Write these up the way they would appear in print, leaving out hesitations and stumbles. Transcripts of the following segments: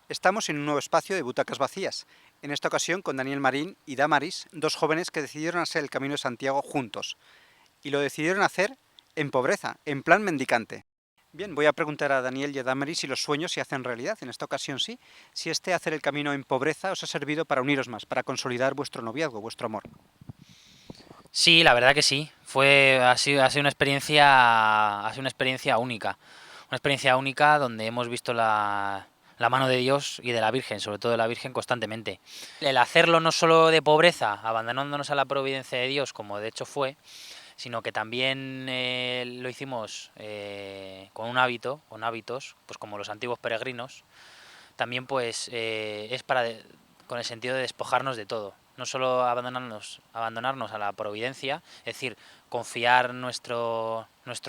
Estamos en un nuevo espacio de Butacas Vacías, en esta ocasión con Daniel Marín y Damaris, dos jóvenes que decidieron hacer el Camino de Santiago juntos, y lo decidieron hacer en pobreza, en plan mendicante. Bien, voy a preguntar a Daniel y a Damaris si los sueños se hacen realidad, en esta ocasión sí, si hacer el camino en pobreza os ha servido para uniros más, para consolidar vuestro noviazgo, vuestro amor. Sí, la verdad que sí. Ha sido una experiencia única. Una experiencia única donde hemos visto la mano de Dios y de la Virgen, sobre todo de la Virgen, constantemente. El hacerlo no solo de pobreza, abandonándonos a la providencia de Dios, como de hecho fue, sino que también lo hicimos con un hábito, con hábitos, pues como los antiguos peregrinos, también pues es con el sentido de despojarnos de todo. No solo abandonarnos a la providencia, es decir, confiar nuestro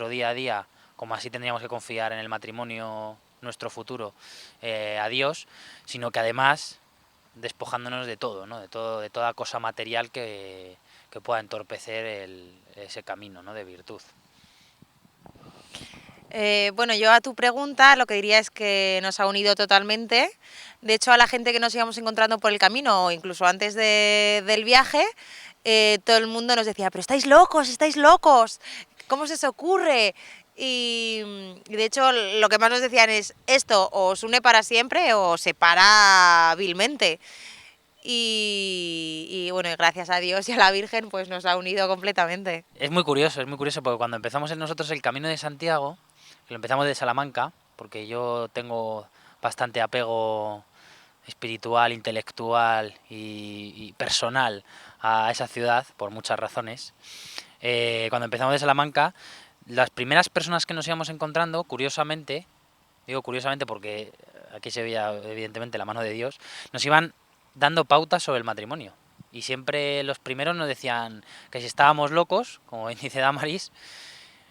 día a día, como así tendríamos que confiar en el matrimonio, nuestro futuro, a Dios, sino que además despojándonos de todo, ¿no? De toda cosa material que pueda entorpecer ese camino, ¿no? De virtud. Bueno, yo a tu pregunta lo que diría es que nos ha unido totalmente. De hecho, a la gente que nos íbamos encontrando por el camino, o incluso antes del viaje, todo el mundo nos decía, pero estáis locos, ¿cómo se os ocurre? Y de hecho lo que más nos decían es, esto os une para siempre o os separa vilmente. Y bueno, y gracias a Dios y a la Virgen pues nos ha unido completamente. Es muy curioso porque cuando empezamos nosotros el Camino de Santiago, lo empezamos de Salamanca, porque yo tengo bastante apego espiritual, intelectual y personal a esa ciudad, por muchas razones. Cuando empezamos de Salamanca, las primeras personas que nos íbamos encontrando, curiosamente, digo curiosamente porque aquí se veía evidentemente la mano de Dios, nos iban dando pautas sobre el matrimonio. Y siempre los primeros nos decían que si estábamos locos, como dice Damaris,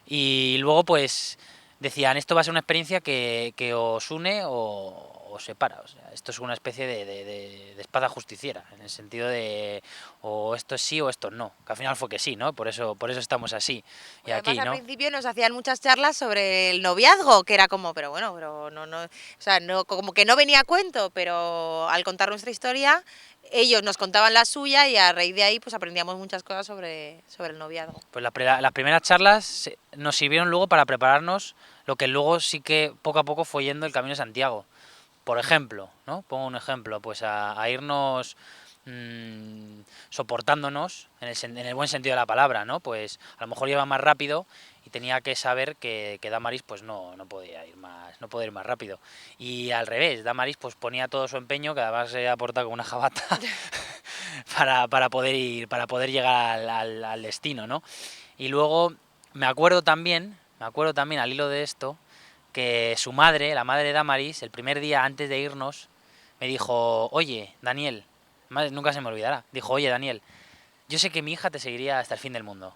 y luego pues decían, esto va a ser una experiencia que os une o os separa. O sea, esto es una especie de espada justiciera, en el sentido de o esto es sí o esto no. Que al final fue que sí, ¿no? Por eso estamos así. Y Bueno, además aquí, al ¿no? principio nos hacían muchas charlas sobre el noviazgo, que era como, pero bueno, pero no, o sea, no, como que no venía a cuento, pero al contar nuestra historia, ellos nos contaban la suya y a raíz de ahí pues aprendíamos muchas cosas sobre el noviazgo. Pues las primeras charlas nos sirvieron luego para prepararnos lo que luego sí que poco a poco fue yendo el Camino de Santiago. Por ejemplo, ¿no? Pongo un ejemplo, pues a irnos soportándonos en el buen sentido de la palabra, ¿no? Pues a lo mejor iba más rápido y tenía que saber que Damaris pues no podía ir más, no podía ir más rápido. Y al revés, Damaris pues ponía todo su empeño, que además se aporta con una jabata, para poder llegar al destino, ¿no? Y luego me acuerdo también al hilo de esto, que su madre, la madre de Damaris, el primer día antes de irnos, me dijo, oye, Daniel, nunca se me olvidará, dijo, oye, Daniel, yo sé que mi hija te seguiría hasta el fin del mundo,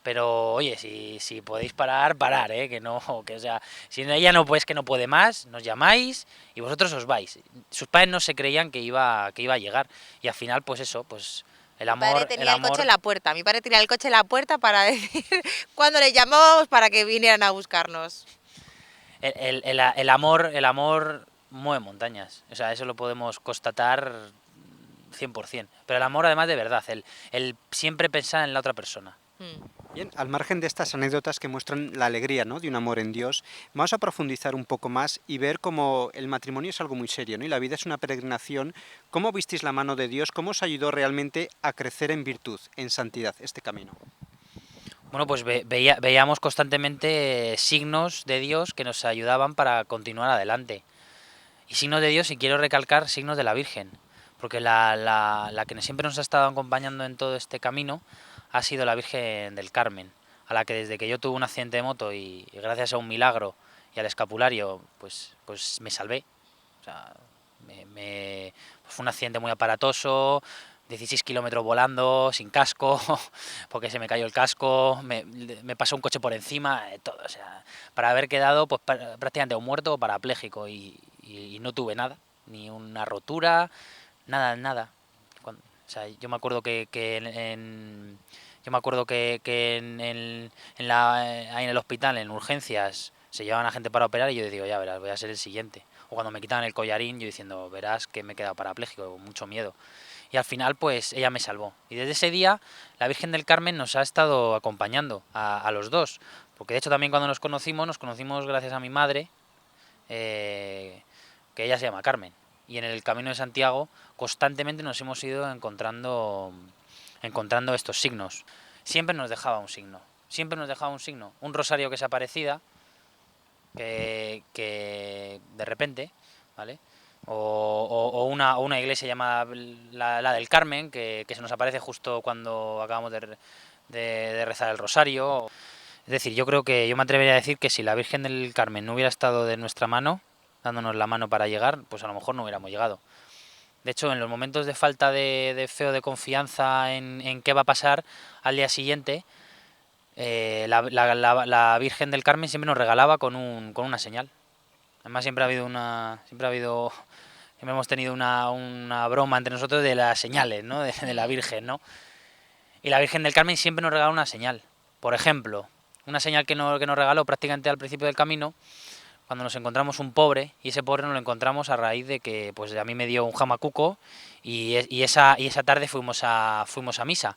pero oye, si podéis parar, que no, que o sea, si ella no pues que no puede más, nos llamáis y vosotros os vais. Sus padres no se creían que iba a llegar y al final pues eso, pues Mi padre el tenía el coche en amor, la puerta, mi padre tenía el coche en la puerta para decir cuando le llamábamos para que vinieran a buscarnos. el amor mueve montañas, o sea, eso lo podemos constatar 100%. Pero el amor además de verdad, el siempre pensar en la otra persona. Mm. Bien, al margen de estas anécdotas que muestran la alegría, ¿no?, de un amor en Dios, vamos a profundizar un poco más y ver cómo el matrimonio es algo muy serio, ¿no?, y la vida es una peregrinación. ¿Cómo visteis la mano de Dios? ¿Cómo os ayudó realmente a crecer en virtud, en santidad, este camino? Bueno, pues veíamos constantemente signos de Dios que nos ayudaban para continuar adelante. Y signos de Dios, y quiero recalcar signos de la Virgen, porque la que siempre nos ha estado acompañando en todo este camino ha sido la Virgen del Carmen, a la que desde que yo tuve un accidente de moto y gracias a un milagro y y al escapulario, pues me salvé. O sea, pues fue un accidente muy aparatoso, 16 kilómetros volando, sin casco, porque se me cayó el casco, me pasó un coche por encima, todo. O sea, para haber quedado pues prácticamente o muerto o parapléjico y no tuve nada, ni una rotura, nada. O sea, yo me acuerdo yo me acuerdo que ahí en el hospital, en urgencias, se llevaban a gente para operar y yo digo, ya verás, voy a ser el siguiente. O cuando me quitaban el collarín, yo diciendo, verás que me he quedado parapléjico, mucho miedo. Y al final, pues ella me salvó. Y desde ese día, la Virgen del Carmen nos ha estado acompañando a los dos. Porque de hecho también cuando nos conocimos gracias a mi madre, que ella se llama Carmen. Y en el Camino de Santiago constantemente nos hemos ido encontrando estos signos. Siempre nos dejaba un signo. Siempre nos dejaba un signo. Un rosario que se aparecía, que de repente, ¿vale? O una iglesia llamada la del Carmen, que se nos aparece justo cuando acabamos de rezar el rosario. Es decir, yo creo que yo me atrevería a decir que si la Virgen del Carmen no hubiera estado de nuestra mano, dándonos la mano para llegar, pues a lo mejor no hubiéramos llegado. De hecho, en los momentos de falta de fe o de confianza en qué va a pasar al día siguiente, la Virgen del Carmen siempre nos regalaba con una señal. Además siempre hemos tenido una broma entre nosotros de las señales, ¿no? De la Virgen, ¿no? Y la Virgen del Carmen siempre nos regala una señal. Por ejemplo, una señal que nos regaló prácticamente al principio del camino, cuando nos encontramos un pobre, y ese pobre nos lo encontramos a raíz de que pues a mí me dio un jamacuco y esa tarde fuimos a misa.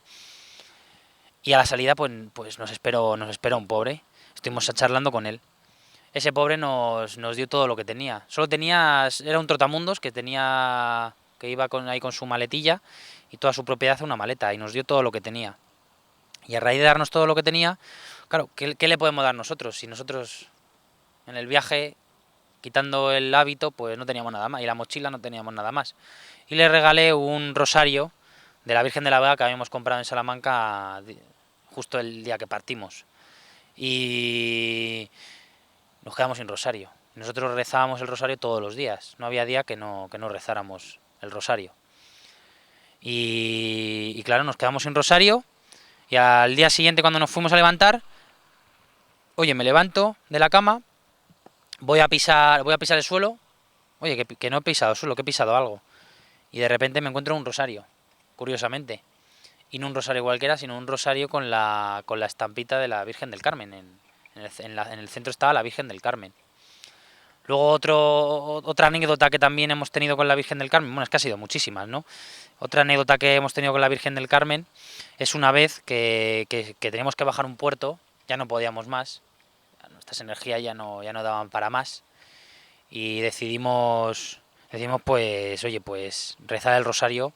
Y a la salida pues nos esperó un pobre. Estuvimos charlando con él. Ese pobre nos dio todo lo que tenía. Era un trotamundos que iba ahí con su maletilla y toda su propiedad en una maleta y nos dio todo lo que tenía. Y a raíz de darnos todo lo que tenía, claro, ¿qué le podemos dar nosotros? Si nosotros en el viaje, quitando el hábito, pues no teníamos nada más y la mochila no teníamos nada más. Y le regalé un rosario de la Virgen de la Vega que habíamos comprado en Salamanca justo el día que partimos. Y nos quedamos sin rosario. Nosotros rezábamos el rosario todos los días. No había día que no rezáramos el rosario. Y claro, nos quedamos sin rosario. Y al día siguiente, cuando nos fuimos a levantar, oye, me levanto de la cama, voy a pisar el suelo. Oye, que no he pisado suelo, que he pisado algo. Y de repente me encuentro un rosario, curiosamente. Y no un rosario cualquiera, sino un rosario con la estampita de la Virgen del Carmen. En el centro estaba la Virgen del Carmen. Luego otra anécdota que también hemos tenido con la Virgen del Carmen, bueno, es que ha sido muchísimas, ¿no? Otra anécdota que hemos tenido con la Virgen del Carmen es una vez que teníamos que bajar un puerto, ya no podíamos más, nuestras energías ya no daban para más, y decidimos pues, oye, pues rezar el rosario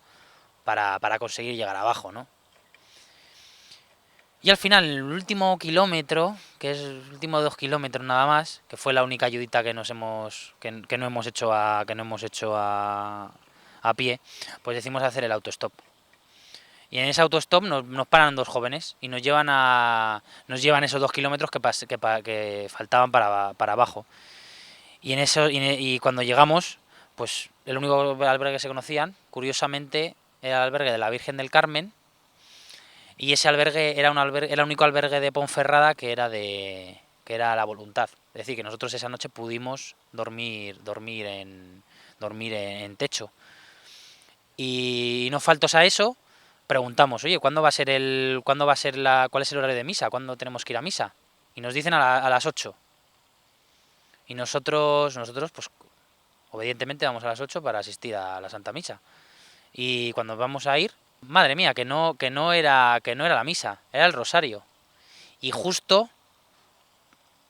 para conseguir llegar abajo, ¿no? Y al final, el último kilómetro, que es el último 2 kilómetros nada más, que fue la única ayudita que no hemos hecho a pie, pues decidimos hacer el autostop. Y en ese autostop nos paran dos jóvenes y nos llevan esos 2 kilómetros que faltaban para abajo. Y cuando llegamos, pues el único albergue que se conocían, curiosamente, era el albergue de la Virgen del Carmen. Y ese albergue era el único albergue de Ponferrada que era la voluntad. Es decir, que nosotros esa noche pudimos dormir en techo. Y no faltos a eso, preguntamos, oye, cuál es el horario de misa? ¿Cuándo tenemos que ir a misa? Y nos dicen a las 8. Y nosotros, pues, obedientemente vamos a las 8 para asistir a la Santa Misa. Y cuando vamos a ir, madre mía, que no era la misa, era el rosario. Y justo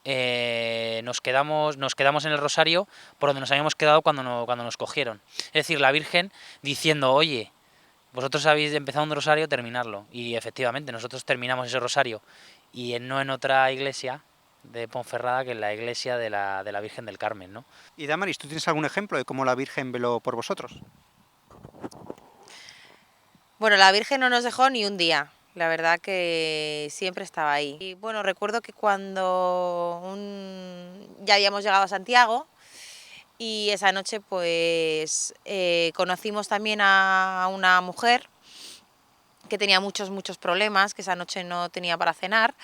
nos quedamos en el rosario por donde nos habíamos quedado cuando nos cogieron. Es decir, la Virgen diciendo, oye, vosotros habéis empezado un rosario, terminarlo. Y efectivamente, nosotros terminamos ese rosario. Y no en otra iglesia de Ponferrada que en la iglesia de la Virgen del Carmen, ¿no? Y Damaris, ¿tú tienes algún ejemplo de cómo la Virgen veló por vosotros? Bueno, la Virgen no nos dejó ni un día. La verdad que siempre estaba ahí. Y bueno, recuerdo que cuando ya habíamos llegado a Santiago y esa noche pues conocimos también a una mujer que tenía muchos problemas, que esa noche no tenía para cenar,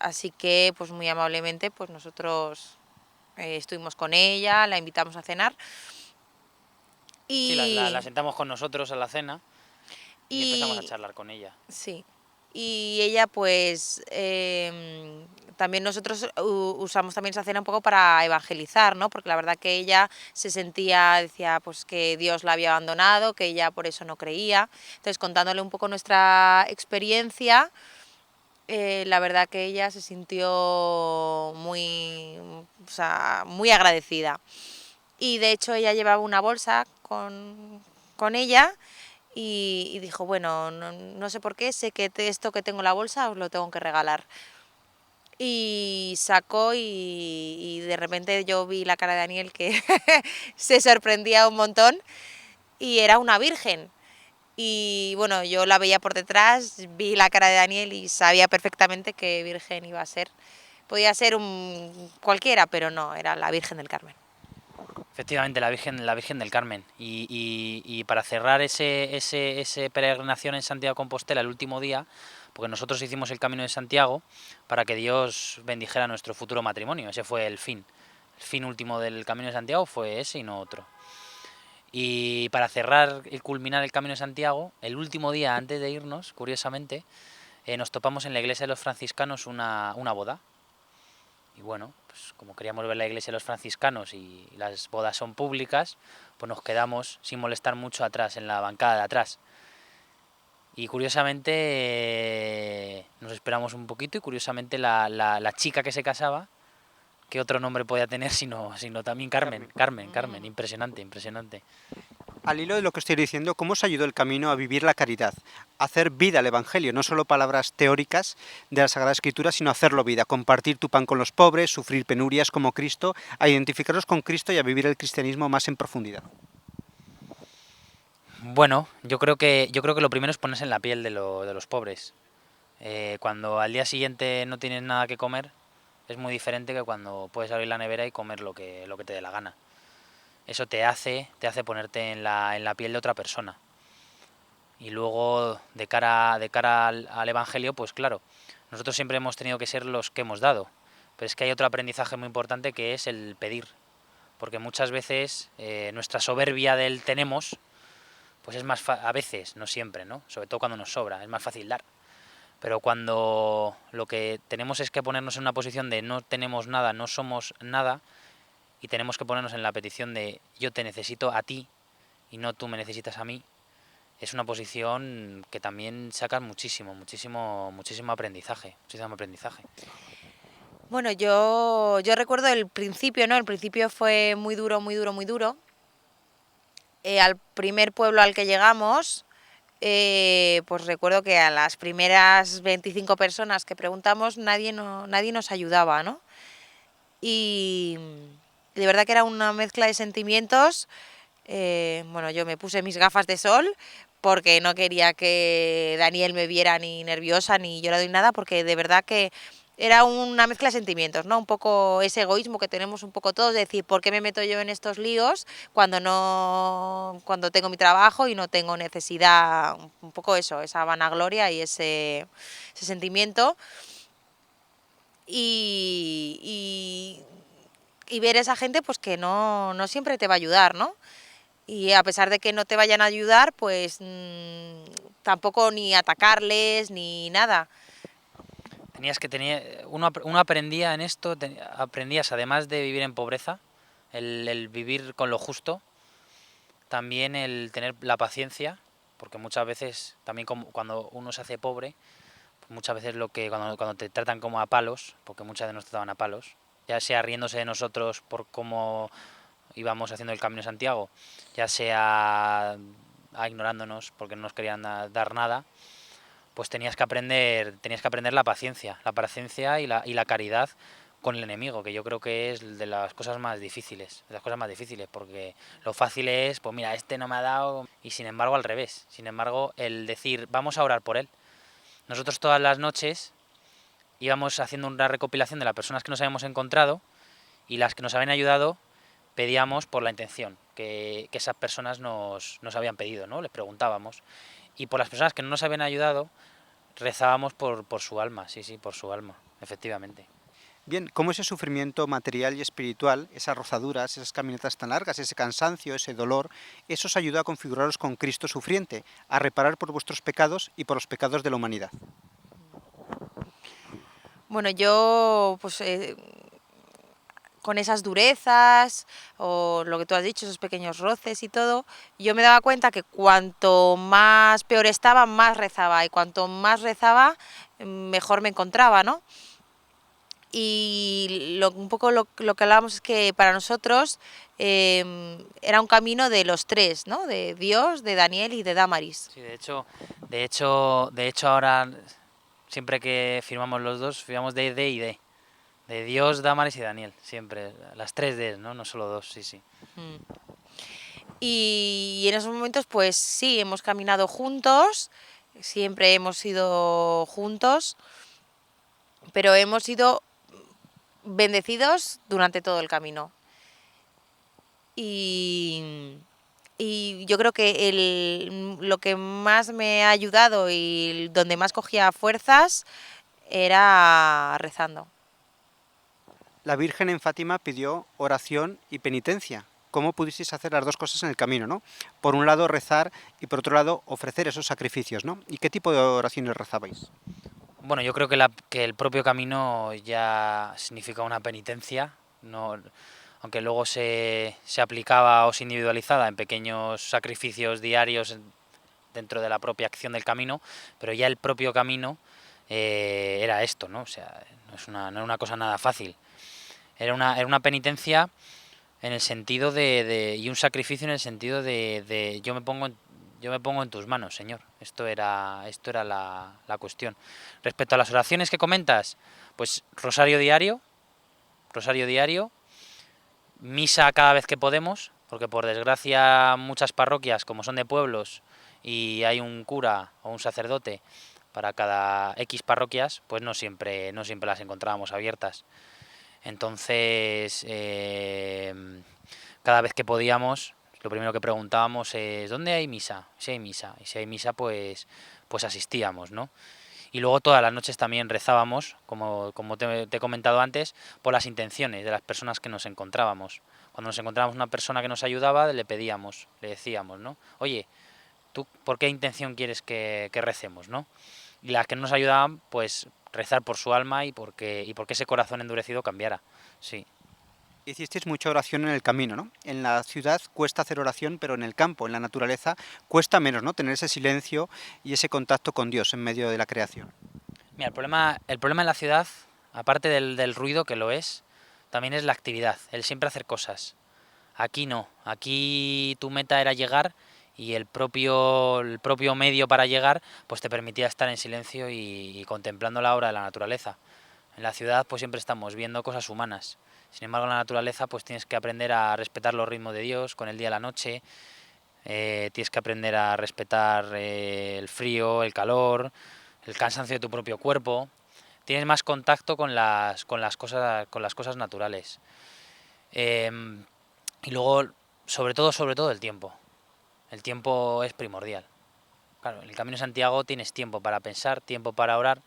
así que pues muy amablemente pues nosotros estuvimos con ella, la invitamos a cenar Sí, la y, sentamos con nosotros a la cena y empezamos a y charlar con ella. sí, y ella pues también nosotros usamos también esa cena un poco para evangelizar, ¿no? Porque la verdad que ella se sentía, decía pues que Dios la había abandonado, que ella por eso no creía. Entonces contándole un poco nuestra experiencia, la verdad que ella se sintió muy, o sea, muy agradecida. Y de hecho ella llevaba una bolsa con ella y dijo, bueno, no sé por qué, sé que esto que tengo en la bolsa os lo tengo que regalar. Y sacó y de repente yo vi la cara de Daniel que se sorprendía un montón y era una virgen. Y bueno, yo la veía por detrás, vi la cara de Daniel y sabía perfectamente qué virgen iba a ser. Podía ser un cualquiera, pero no, era la Virgen del Carmen. Efectivamente, la Virgen del Carmen. Y para cerrar ese peregrinación en Santiago de Compostela el último día, porque nosotros hicimos el Camino de Santiago para que Dios bendijera nuestro futuro matrimonio. Ese fue el fin. El fin último del Camino de Santiago fue ese y no otro. Y para cerrar y culminar el Camino de Santiago, el último día antes de irnos, curiosamente, nos topamos en la iglesia de los franciscanos una boda. Y bueno, pues como queríamos ver la iglesia de los franciscanos y las bodas son públicas, pues nos quedamos sin molestar mucho atrás, en la bancada de atrás. Y curiosamente nos esperamos un poquito y curiosamente la chica que se casaba, ¿qué otro nombre podía tener sino también Carmen? Carmen, impresionante, impresionante. Al hilo de lo que estoy diciendo, ¿cómo os ayudó el camino a vivir la caridad? A hacer vida al Evangelio, no solo palabras teóricas de la Sagrada Escritura, sino hacerlo vida, compartir tu pan con los pobres, sufrir penurias como Cristo, a identificaros con Cristo y a vivir el cristianismo más en profundidad. Bueno, yo creo que lo primero es ponerse en la piel de los pobres. Cuando al día siguiente no tienes nada que comer, es muy diferente que cuando puedes abrir la nevera y comer lo que te dé la gana. Eso te hace ponerte en la piel de otra persona. Y luego, de cara al Evangelio, pues claro, nosotros siempre hemos tenido que ser los que hemos dado. Pero es que hay otro aprendizaje muy importante que es el pedir. Porque muchas veces nuestra soberbia del tenemos, pues es a veces, no siempre, ¿no? Sobre todo cuando nos sobra, es más fácil dar. Pero cuando lo que tenemos es que ponernos en una posición de no tenemos nada, no somos nada, y tenemos que ponernos en la petición de yo te necesito a ti y no tú me necesitas a mí, es una posición que también saca muchísimo aprendizaje, muchísimo aprendizaje. Bueno, yo recuerdo el principio, ¿no? El principio fue muy duro, muy duro, muy duro. Al primer pueblo al que llegamos, pues recuerdo que a las primeras 25 personas que preguntamos nadie nos ayudaba, ¿no? Y de verdad que era una mezcla de sentimientos. Bueno, yo me puse mis gafas de sol porque no quería que Daniel me viera ni nerviosa ni llorando ni nada, porque de verdad que era una mezcla de sentimientos, ¿no? Un poco ese egoísmo que tenemos un poco todos, de decir, ¿por qué me meto yo en estos líos cuando tengo mi trabajo y no tengo necesidad? Un poco eso, esa vanagloria y ese sentimiento. Y, y ver a esa gente pues que no siempre te va a ayudar, ¿no? Y a pesar de que no te vayan a ayudar, pues tampoco ni atacarles ni nada. Uno aprendía en esto, aprendías además de vivir en pobreza, el vivir con lo justo, también el tener la paciencia, porque muchas veces, también como cuando uno se hace pobre, pues muchas veces cuando te tratan como a palos, porque muchas veces nos trataban a palos, ya sea riéndose de nosotros por cómo íbamos haciendo el Camino de Santiago, ya sea ignorándonos porque no nos querían dar nada, pues tenías que aprender la paciencia y la caridad con el enemigo, que yo creo que es de las cosas más difíciles, porque lo fácil es, pues mira, este no me ha dado, y sin embargo al revés, sin embargo el decir, vamos a orar por él, Nosotros todas las noches íbamos haciendo una recopilación de las personas que nos habíamos encontrado y las que nos habían ayudado pedíamos por la intención que esas personas nos habían pedido, ¿no? Les preguntábamos. Y por las personas que no nos habían ayudado, rezábamos por su alma, sí, sí, por su alma, efectivamente. Bien, ¿cómo ese sufrimiento material y espiritual, esas rozaduras, esas caminatas tan largas, ese cansancio, ese dolor, eso os ayudó a configuraros con Cristo sufriente, a reparar por vuestros pecados y por los pecados de la humanidad? Bueno, yo pues con esas durezas o lo que tú has dicho, esos pequeños roces y todo, yo me daba cuenta que cuanto más peor estaba, más rezaba y cuanto más rezaba, mejor me encontraba, ¿no? Y un poco lo que hablábamos es que para nosotros era un camino de los tres, ¿no? De Dios, de Daniel y de Damaris. Sí, de hecho ahora siempre que firmamos los dos, firmamos de D y D. De Dios, Damaris y Daniel, siempre. Las tres D, ¿no? No solo dos, sí, sí. Mm. Y en esos momentos, pues sí, hemos caminado juntos, siempre hemos ido juntos, pero hemos sido bendecidos durante todo el camino. Y, y yo creo que lo que más me ha ayudado y donde más cogía fuerzas era rezando. La Virgen en Fátima pidió oración y penitencia. ¿Cómo pudisteis hacer las dos cosas en el camino, ¿no? Por un lado rezar y por otro lado ofrecer esos sacrificios, ¿no? ¿Y qué tipo de oraciones rezabais? Bueno, yo creo que el propio camino ya significa una penitencia, no, aunque luego se aplicaba o se individualizaba en pequeños sacrificios diarios dentro de la propia acción del camino, pero ya el propio camino era esto, ¿no? O sea, no era una cosa nada fácil. Era una penitencia en el sentido y un sacrificio en el sentido de yo me pongo en tus manos, Señor. Esto era la cuestión. Respecto a las oraciones que comentas, pues rosario diario, misa cada vez que podemos, porque por desgracia muchas parroquias, como son de pueblos y hay un cura o un sacerdote para cada X parroquias, pues no siempre las encontrábamos abiertas. Entonces, cada vez que podíamos, lo primero que preguntábamos es ¿dónde hay misa? Si hay misa. Y si hay misa, pues asistíamos, ¿no? Y luego todas las noches también rezábamos, como te he comentado antes, por las intenciones de las personas que nos encontrábamos. Cuando nos encontrábamos una persona que nos ayudaba, le pedíamos, le decíamos, ¿no? Oye, ¿tú por qué intención quieres que recemos, no? Y las que no nos ayudaban, pues rezar por su alma y porque ese corazón endurecido cambiara. Sí. Hicisteis mucha oración en el camino, ¿no? En la ciudad cuesta hacer oración, pero en el campo, en la naturaleza, cuesta menos, ¿no? Tener ese silencio y ese contacto con Dios en medio de la creación. Mira, el problema en la ciudad, aparte del ruido que lo es, también es la actividad, el siempre hacer cosas. Aquí no, aquí tu meta era llegar y el propio medio para llegar pues te permitía estar en silencio y contemplando la obra de la naturaleza. En la ciudad pues siempre estamos viendo cosas humanas. Sin embargo, en la naturaleza pues tienes que aprender a respetar los ritmos de Dios con el día y la noche, tienes que aprender a respetar el frío, el calor, el cansancio de tu propio cuerpo. Tienes más contacto con las cosas naturales. Em, y luego, sobre todo el tiempo. El tiempo es primordial. Claro, en el Camino de Santiago tienes tiempo para pensar, tiempo para orar,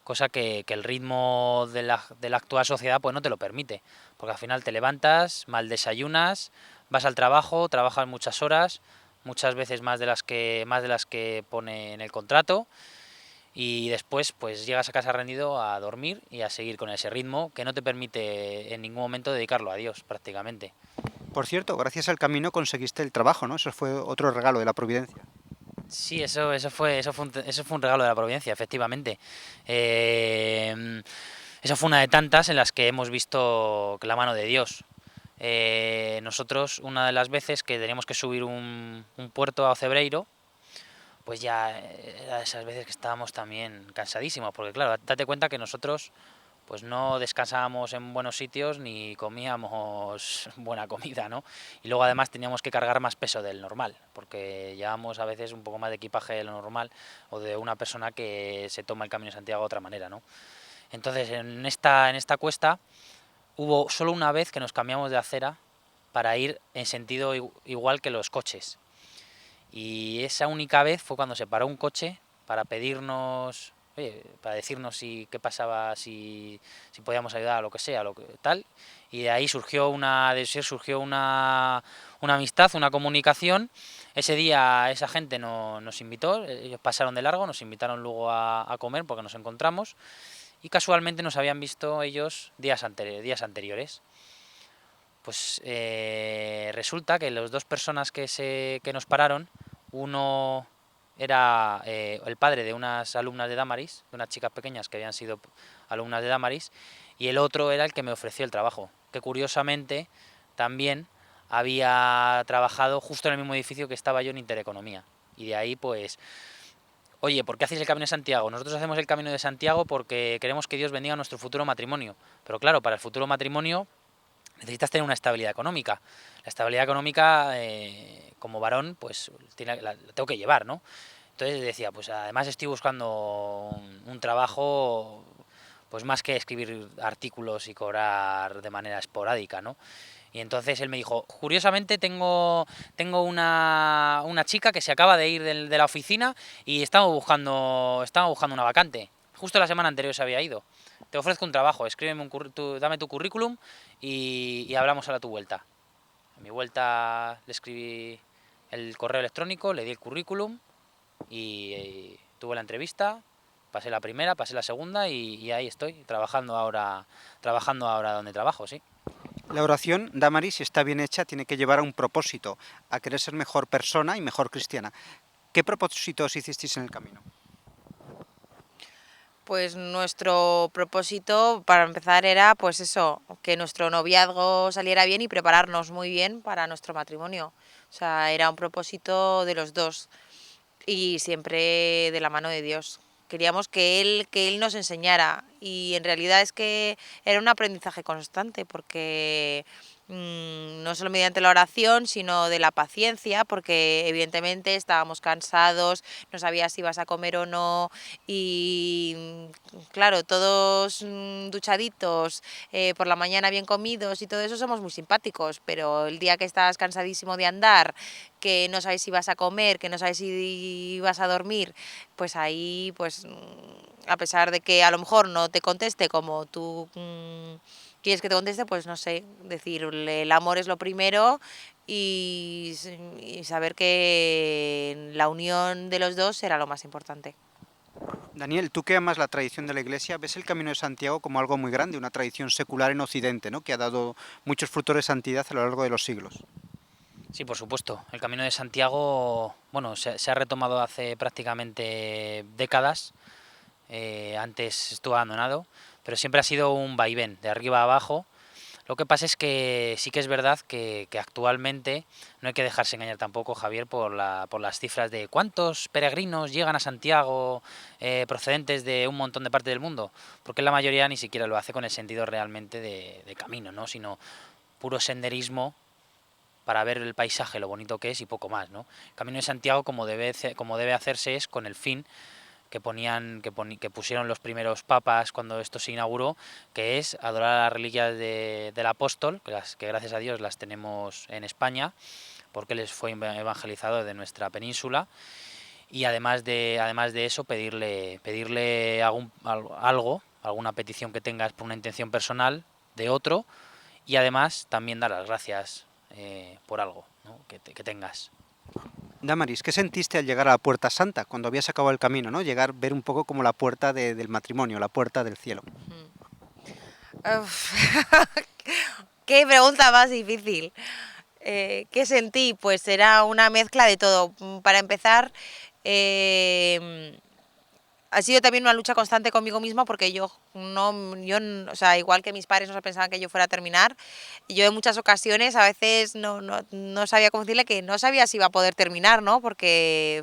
cosa que el ritmo de la actual sociedad pues no te lo permite. Porque al final te levantas, mal desayunas, vas al trabajo, trabajas muchas horas, muchas veces más de las que pone en el contrato, y después pues llegas a casa rendido a dormir y a seguir con ese ritmo que no te permite en ningún momento dedicarlo a Dios prácticamente. Por cierto, gracias al camino conseguiste el trabajo, ¿no? Eso fue otro regalo de la providencia. Sí, eso fue un regalo de la providencia, efectivamente. Eh, Esa fue una de tantas en las que hemos visto la mano de Dios. Nosotros, una de las veces que teníamos que subir un puerto a Ocebreiro, pues ya era de esas veces que estábamos también cansadísimos, porque claro, date cuenta que nosotros pues no descansábamos en buenos sitios ni comíamos buena comida, ¿no? Y luego además teníamos que cargar más peso del normal, porque llevábamos a veces un poco más de equipaje de lo normal o de una persona que se toma el Camino de Santiago de otra manera, ¿no? Entonces en esta cuesta hubo solo una vez que nos cambiamos de acera para ir en sentido igual que los coches. Y esa única vez fue cuando se paró un coche para pedirnos, oye, para decirnos si qué pasaba, si podíamos ayudar, lo que sea, lo que tal. Y de ahí surgió una amistad, una comunicación. Ese día esa gente nos invitó, ellos pasaron de largo, nos invitaron luego a comer porque nos encontramos y casualmente nos habían visto ellos días anteriores. Pues resulta que las dos personas que nos pararon, uno era el padre de unas alumnas de Damaris, de unas chicas pequeñas que habían sido alumnas de Damaris, y el otro era el que me ofreció el trabajo, que curiosamente también había trabajado justo en el mismo edificio que estaba yo en Intereconomía. Y de ahí pues, oye, ¿por qué hacéis el Camino de Santiago? Nosotros hacemos el Camino de Santiago porque queremos que Dios bendiga nuestro futuro matrimonio. Pero claro, para el futuro matrimonio necesitas tener una estabilidad económica. La estabilidad económica, como varón, pues la tengo que llevar, ¿no? Entonces decía, pues además estoy buscando un trabajo, pues más que escribir artículos y cobrar de manera esporádica, ¿no? Y entonces él me dijo, curiosamente tengo una chica que se acaba de ir de la oficina y estaba buscando una vacante. Justo la semana anterior se había ido. Te ofrezco un trabajo, escríbeme dame tu currículum y hablamos a tu vuelta. A mi vuelta le escribí el correo electrónico, le di el currículum y tuve la entrevista, pasé la primera, pasé la segunda y ahí estoy, trabajando ahora donde trabajo, sí. La oración, Damaris, si está bien hecha, tiene que llevar a un propósito, a querer ser mejor persona y mejor cristiana. ¿Qué propósitos hicisteis en el camino? Pues nuestro propósito, para empezar, era pues eso, que nuestro noviazgo saliera bien y prepararnos muy bien para nuestro matrimonio. O sea, era un propósito de los dos y siempre de la mano de Dios. Queríamos que él nos enseñara y en realidad es que era un aprendizaje constante porque no solo mediante la oración, sino de la paciencia, porque evidentemente estábamos cansados, no sabías si ibas a comer o no y claro, todos duchaditos, por la mañana bien comidos y todo eso somos muy simpáticos, pero el día que estás cansadísimo de andar, que no sabes si vas a comer, que no sabes si vas a dormir, pues ahí, pues a pesar de que a lo mejor no te conteste como tú quieres que te conteste, pues no sé, decir, el amor es lo primero y saber que la unión de los dos será lo más importante. Daniel, tú que amas la tradición de la Iglesia, ves el Camino de Santiago como algo muy grande, una tradición secular en Occidente, ¿no?, que ha dado muchos frutos de santidad a lo largo de los siglos. Sí, por supuesto. El Camino de Santiago, bueno, se ha retomado hace prácticamente décadas. Antes estuvo abandonado, pero siempre ha sido un vaivén, de arriba a abajo. Lo que pasa es que sí que es verdad que actualmente no hay que dejarse engañar tampoco, Javier, por las cifras de cuántos peregrinos llegan a Santiago procedentes de un montón de partes del mundo, porque la mayoría ni siquiera lo hace con el sentido realmente de camino, ¿no?, sino puro senderismo para ver el paisaje, lo bonito que es y poco más, ¿no? El Camino de Santiago, como debe hacerse, es con el fin que pusieron los primeros papas cuando esto se inauguró, que es adorar a las reliquias del apóstol, que gracias a Dios las tenemos en España, porque les fue evangelizado de nuestra península, y además de eso pedirle algo, alguna petición que tengas por una intención personal de otro, y además también dar las gracias por algo, ¿no?, que tengas. Damaris, ¿qué sentiste al llegar a la Puerta Santa, cuando habías acabado el camino, ¿no? Llegar, ver un poco como la puerta del matrimonio, la puerta del cielo. Uf, qué pregunta más difícil. ¿Qué sentí? Pues era una mezcla de todo. Para empezar, ha sido también una lucha constante conmigo misma porque o sea, igual que mis padres no pensaban que yo fuera a terminar, yo en muchas ocasiones a veces no sabía cómo decirle que no sabía si iba a poder terminar, ¿no? Porque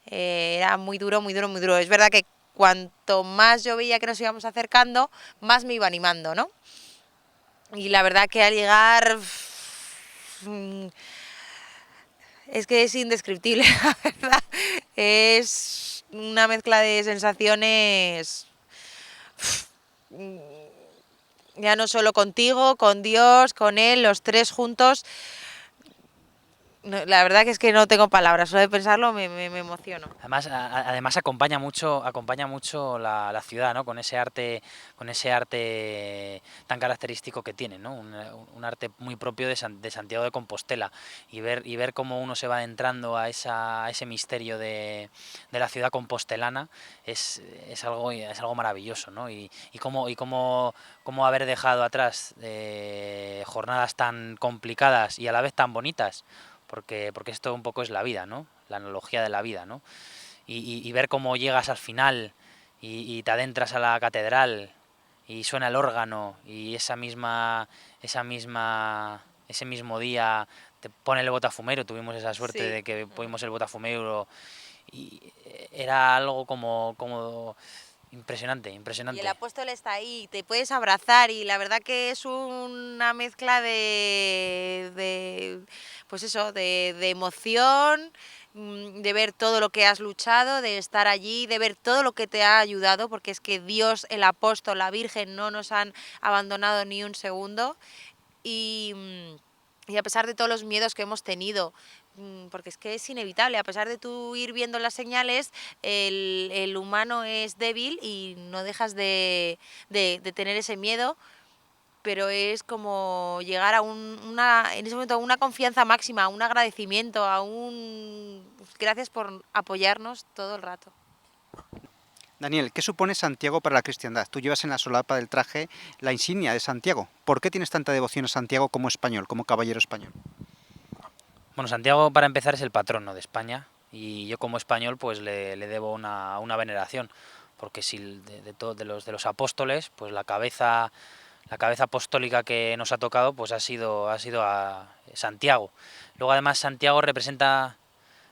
era muy duro, muy duro, muy duro. Es verdad que cuanto más yo veía que nos íbamos acercando, más me iba animando, ¿no? Y la verdad que al llegar es que es indescriptible, la verdad. Es una mezcla de sensaciones, ya no solo contigo, con Dios, con Él, los tres juntos. La verdad que es que no tengo palabras, solo de pensarlo me emociono. Además, además acompaña mucho la ciudad, ¿no? Con ese arte tan característico que tiene, ¿no? Un arte muy propio de Santiago de Compostela. Y ver cómo uno se va adentrando a ese misterio de la ciudad compostelana es algo maravilloso, ¿no? Cómo haber dejado atrás jornadas tan complicadas y a la vez tan bonitas, porque esto un poco es la vida, ¿no? La analogía de la vida, ¿no? Y ver cómo llegas al final y te adentras a la catedral y suena el órgano y ese mismo día te pone el botafumero, tuvimos esa suerte Sí. de que pudimos el botafumero y era algo como impresionante, Y el impresionante. apóstol está ahí, te puedes abrazar y la verdad que es una mezcla pues eso, de emoción, de ver todo lo que has luchado, de estar allí, de ver todo lo que te ha ayudado, porque es que Dios, el apóstol, la Virgen no nos han abandonado ni un segundo. Y, y a pesar de todos los miedos que hemos tenido, porque es que es inevitable, a pesar de tú ir viendo las señales, el humano es débil y no dejas de tener ese miedo, pero es como llegar a en ese momento a una confianza máxima, a un agradecimiento, a un gracias por apoyarnos todo el rato. Daniel, ¿qué supone Santiago para la cristiandad? Tú llevas en la solapa del traje la insignia de Santiago. ¿Por qué tienes tanta devoción a Santiago como español, como caballero español? Bueno, Santiago para empezar es el patrono de España y yo como español pues le debo una veneración, porque si de los apóstoles, pues la cabeza apostólica que nos ha tocado pues ha sido a Santiago. Luego además Santiago representa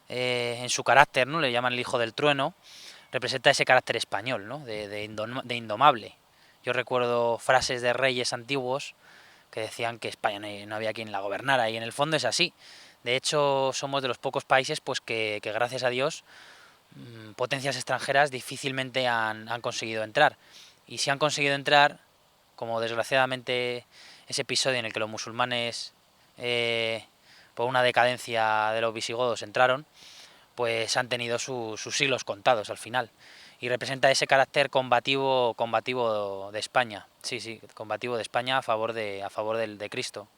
en su carácter, ¿no? Le llaman el hijo del trueno, representa ese carácter español, ¿no? De indomable. Yo recuerdo frases de reyes antiguos que decían que España no había quien la gobernara y en el fondo es así. De hecho, somos de los pocos países pues que gracias a Dios potencias extranjeras difícilmente han conseguido entrar. Y si han conseguido entrar, como desgraciadamente ese episodio en el que los musulmanes, por una decadencia de los visigodos, entraron, pues han tenido sus siglos contados al final. Y representa ese carácter combativo de España. Sí, sí, combativo de España a favor de Cristo,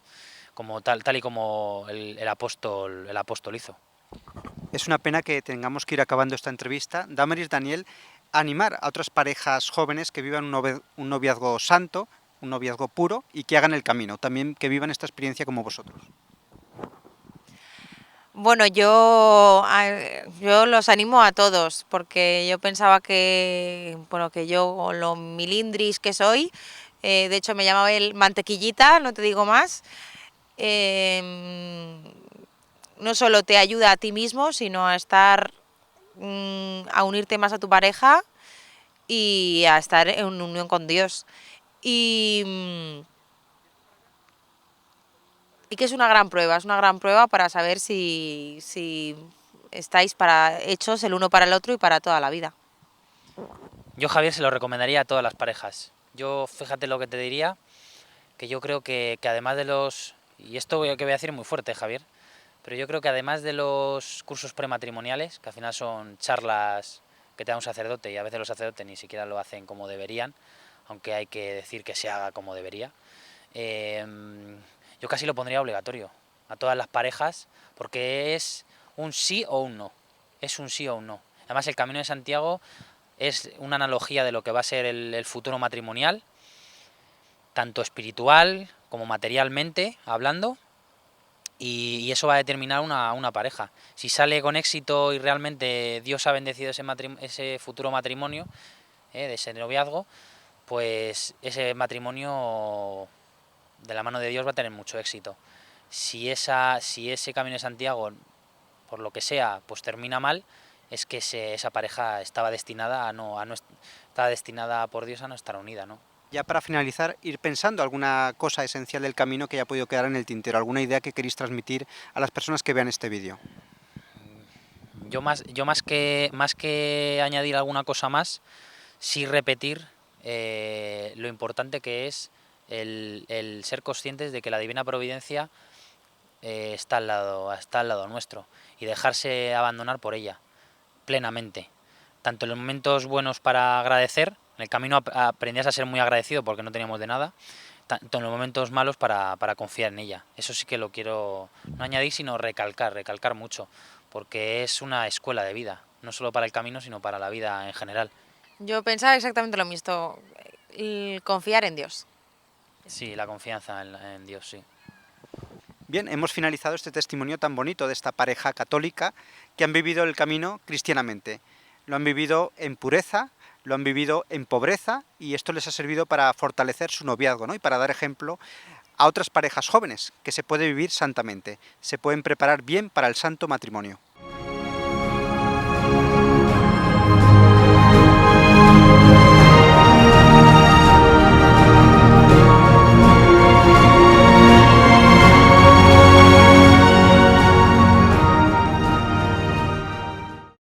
como tal y como el apóstol hizo. Es una pena que tengamos que ir acabando esta entrevista. Damaris, Daniel, animar a otras parejas jóvenes que vivan un noviazgo santo, un noviazgo puro y que hagan el camino, también que vivan esta experiencia como vosotros. Bueno, yo los animo a todos, porque yo pensaba que, bueno, que yo, con lo milindris que soy, de hecho me llamaba el mantequillita, no te digo más, em, no solo te ayuda a ti mismo, sino a estar, a unirte más a tu pareja y a estar en unión con Dios. Y, y que es una gran prueba para saber si estáis hechos el uno para el otro y para toda la vida. Yo, Javier, se lo recomendaría a todas las parejas. Yo, fíjate lo que te diría, que yo creo que además de los... Y esto que voy a decir es muy fuerte, Javier, pero yo creo que además de los cursos prematrimoniales, que al final son charlas que te da un sacerdote y a veces los sacerdotes ni siquiera lo hacen como deberían, aunque hay que decir que se haga como debería, eh, yo casi lo pondría obligatorio a todas las parejas, porque es un sí o un no. Es un sí o un no. Además, el Camino de Santiago es una analogía de lo que va a ser el futuro matrimonial, tanto espiritual como materialmente hablando, y eso va a determinar una pareja. Si sale con éxito y realmente Dios ha bendecido ese futuro matrimonio, de ese noviazgo, pues ese matrimonio de la mano de Dios va a tener mucho éxito. Si ese Camino de Santiago, por lo que sea, pues termina mal, es que esa pareja estaba destinada estaba destinada por Dios a no estar unida, ¿no? Ya para finalizar, ir pensando alguna cosa esencial del camino que haya podido quedar en el tintero, alguna idea que queréis transmitir a las personas que vean este vídeo. Yo más que añadir alguna cosa más, sí repetir lo importante que es el ser conscientes de que la Divina Providencia está al lado nuestro y dejarse abandonar por ella plenamente. Tanto en los momentos buenos para agradecer, en el camino aprendías a ser muy agradecido porque no teníamos de nada, tanto en los momentos malos para confiar en ella. Eso sí que lo quiero no añadir, sino recalcar mucho, porque es una escuela de vida, no solo para el camino, sino para la vida en general. Yo pensaba exactamente lo mismo, confiar en Dios. Sí, la confianza en Dios, sí. Bien, hemos finalizado este testimonio tan bonito de esta pareja católica que han vivido el camino cristianamente. Lo han vivido en pureza, lo han vivido en pobreza y esto les ha servido para fortalecer su noviazgo, ¿no? Y para dar ejemplo a otras parejas jóvenes que se puede vivir santamente, se pueden preparar bien para el santo matrimonio.